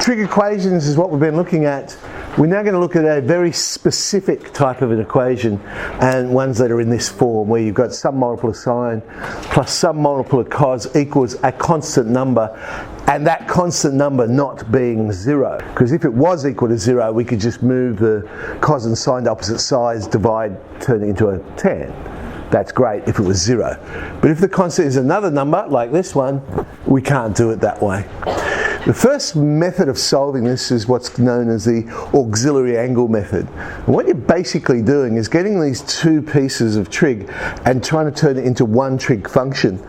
trig equations is what we've been looking at. We're now going to look at a very specific type of an equation, and ones that are in this form where you've got some multiple of sine plus some multiple of cos equals a constant number, and that constant number not being 0. Because if it was equal to 0, we could just move the cos and sine to opposite sides, divide, turn it into a tan. That's great if it was 0. But if the constant is another number, like this one, we can't do it that way. The first method of solving this is what's known as the auxiliary angle method. And what you're basically doing is getting these two pieces of trig and trying to turn it into one trig function.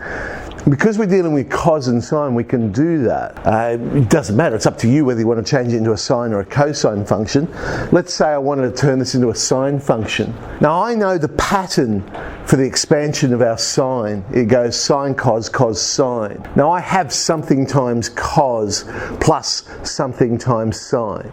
Because we're dealing with cos and sine, we can do that. It doesn't matter, it's up to you whether you want to change it into a sine or a cosine function. Let's say I wanted to turn this into a sine function. Now I know the pattern for the expansion of our sine. It goes sine cos, cos sine. Now I have something times cos plus something times sine.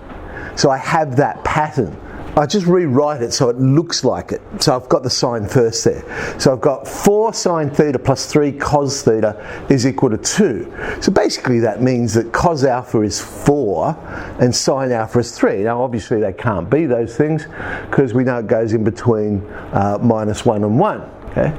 So I have that pattern. I just rewrite it so it looks like it. So I've got the sine first there. So I've got 4 sine theta plus 3 cos theta is equal to 2. So basically that means that cos alpha is 4 and sine alpha is 3. Now obviously they can't be those things because we know it goes in between minus 1 and 1. Okay?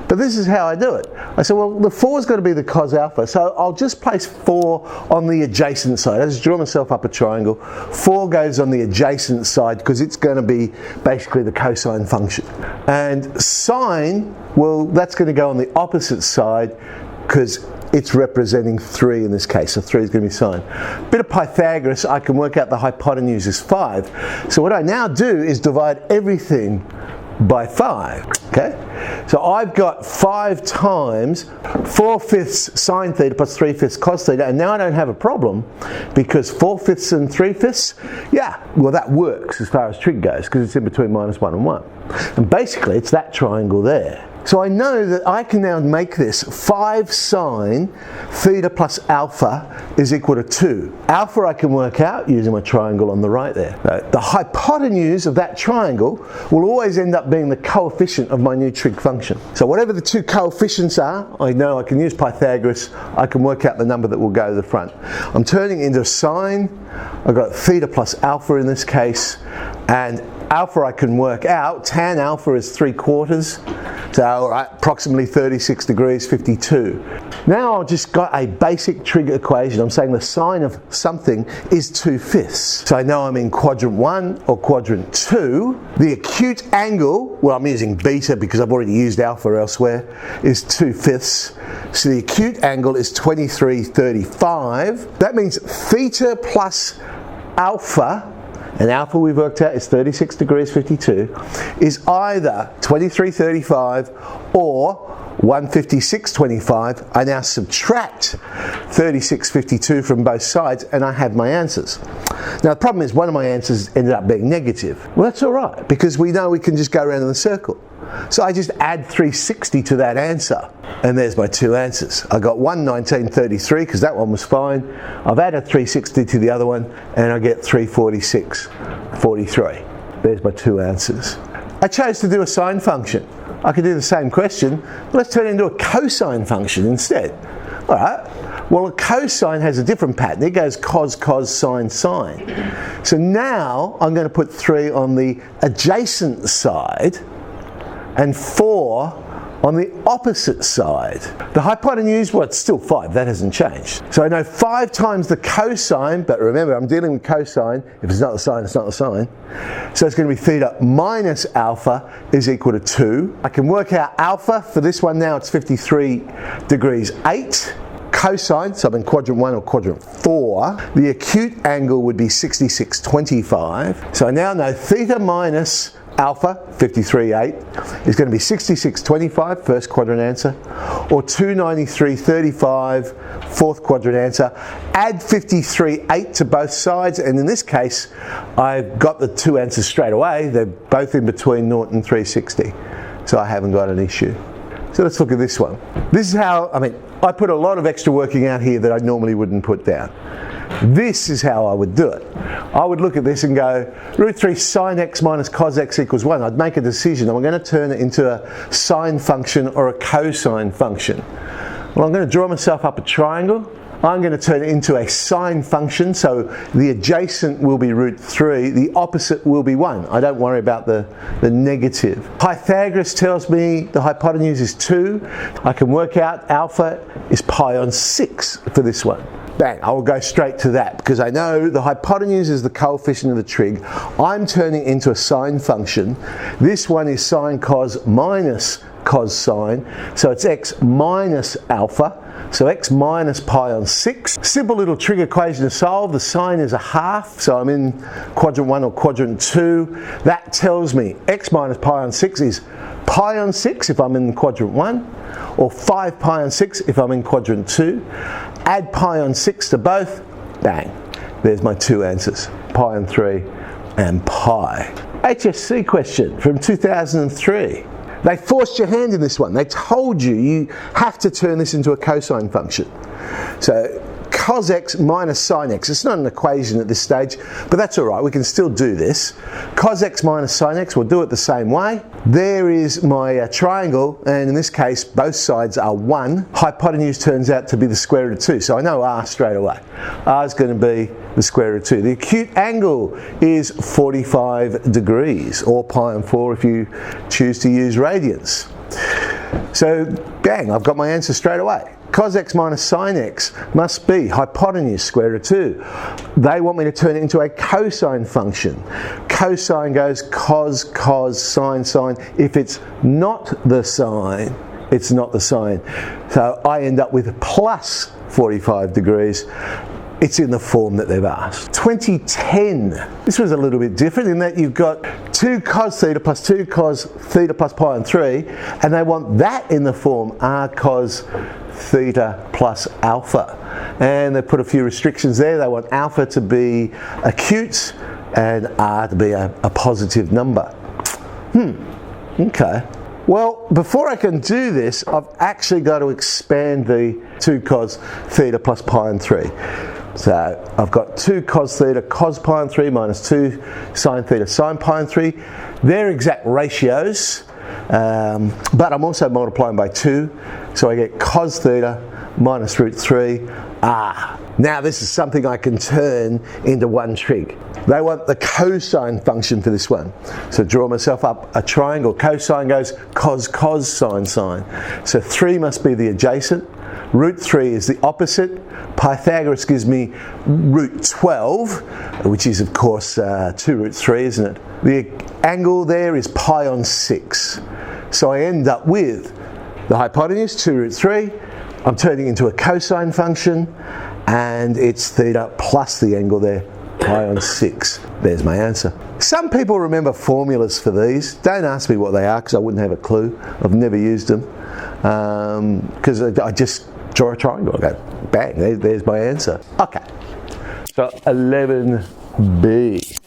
But this is how I do it. I say, well, the 4's got to be the cos alpha, so I'll just place 4 on the adjacent side. I just draw myself up a triangle. 4 goes on the adjacent side because it's going to be basically the cosine function. And sine, well, that's going to go on the opposite side because it's representing 3 in this case, so 3 is going to be sine. Bit of Pythagoras, I can work out the hypotenuse is 5. So what I now do is divide everything by 5, okay? So I've got 5 times 4/5 sine theta plus 3/5 cos theta, and now I don't have a problem because 4/5 and 3/5, yeah, well that works as far as trig goes because it's in between minus 1 and 1. And basically it's that triangle there. So I know that I can now make this 5 sine theta plus alpha is equal to 2. Alpha I can work out using my triangle on the right there. The hypotenuse of that triangle will always end up being the coefficient of my new trig function. So whatever the two coefficients are, I know I can use Pythagoras, I can work out the number that will go to the front. I'm turning it into a sine, I've got theta plus alpha in this case, and alpha I can work out, tan alpha is 3/4, so approximately 36 degrees 52. Now I've just got a basic trig equation. I'm saying the sine of something is 2/5. So I know I'm in quadrant 1 or quadrant 2. The acute angle, well I'm using beta because I've already used alpha elsewhere, is 2/5. So the acute angle is 23/35. That means theta plus alpha, and alpha we've worked out is 36 degrees 52, is either 23/35 or 156/25. I now subtract 36/52 from both sides and I have my answers. Now the problem is one of my answers ended up being negative. Well that's alright because we know we can just go around in a circle. So I just add 360 to that answer and there's my two answers. I got 119.33 because that one was fine. I've added 360 to the other one and I get 346.43. There's my two answers. I chose to do a sine function. I could do the same question, but let's turn it into a cosine function instead. Alright, well a cosine has a different pattern. It goes cos, cos, sine, sine. So now I'm going to put 3 on the adjacent side and 4 on the opposite side. The hypotenuse, well it's still 5, that hasn't changed. So I know 5 times the cosine, but remember I'm dealing with cosine. If it's not the sine, it's not the sine. So it's going to be theta minus alpha is equal to 2. I can work out alpha for this one now, it's 53 degrees 8. Cosine, so I'm in quadrant 1 or quadrant 4, the acute angle would be 66.25. So I now know theta minus alpha, 53.8, is going to be 66.25, first quadrant answer, or 293.35, fourth quadrant answer. Add 53.8 to both sides, and in this case, I've got the two answers straight away. They're both in between 0 and 360, so I haven't got an issue. So let's look at this one. This is how, I put a lot of extra working out here that I normally wouldn't put down. This is how I would do it. I would look at this and go, root 3 sine x minus cos x equals 1. I'd make a decision. Am I going to turn it into a sine function or a cosine function? Well, I'm going to draw myself up a triangle. I'm going to turn it into a sine function, so the adjacent will be root 3, the opposite will be 1. I don't worry about the negative. Pythagoras tells me the hypotenuse is 2. I can work out alpha is pi on 6 for this one. Bang, I'll go straight to that because I know the hypotenuse is the coefficient of the trig. I'm turning it into a sine function. This one is sine cos minus cos sine, so it's x minus alpha. So x minus pi on 6. Simple little trig equation to solve. The sine is a half, so I'm in quadrant 1 or quadrant 2. That tells me x minus pi on 6 is pi on 6 if I'm in quadrant 1, or 5 pi on 6 if I'm in quadrant 2. Add pi on 6 to both, bang, there's my two answers, pi on 3 and pi. HSC question from 2003. They forced your hand in this one. They told you have to turn this into a cosine function. So cos x minus sine x. It's not an equation at this stage, but that's all right. We can still do this. Cos x minus sine x, we'll do it the same way. There is my triangle, and in this case, both sides are 1. Hypotenuse turns out to be the square root of 2, so I know r straight away. R is going to be the square root of 2. The acute angle is 45 degrees, or pi on 4 if you choose to use radians. So, bang, I've got my answer straight away. Cos x minus sine x must be hypotenuse square root of 2. They want me to turn it into a cosine function. Cosine goes cos, cos, sine, sine. If it's not the sine, it's not the sine. So I end up with plus 45 degrees. It's in the form that they've asked. 2010, this was a little bit different in that you've got 2 cos theta plus 2 cos theta plus pi on 3, and they want that in the form r cos theta plus alpha. And they put a few restrictions there. They want alpha to be acute and r to be a positive number. Okay. Well, before I can do this, I've actually got to expand the 2 cos theta plus pi on 3. So I've got 2 cos theta cos pi on 3 minus 2 sine theta sine pi on 3. They're exact ratios, but I'm also multiplying by 2. So I get cos theta minus root 3 r. Now this is something I can turn into one trig. They want the cosine function for this one. So draw myself up a triangle. Cosine goes cos, cos, sine, sine. So 3 must be the adjacent. Root 3 is the opposite. Pythagoras gives me root 12, which is of course 2 root 3, isn't it? The angle there is pi on 6. So I end up with the hypotenuse, 2 root 3. I'm turning into a cosine function, and it's theta plus the angle there, pi on 6. There's my answer. Some people remember formulas for these. Don't ask me what they are because I wouldn't have a clue. I've never used them. Because I just draw a triangle. I go, bang, there's my answer. Okay. So 11B.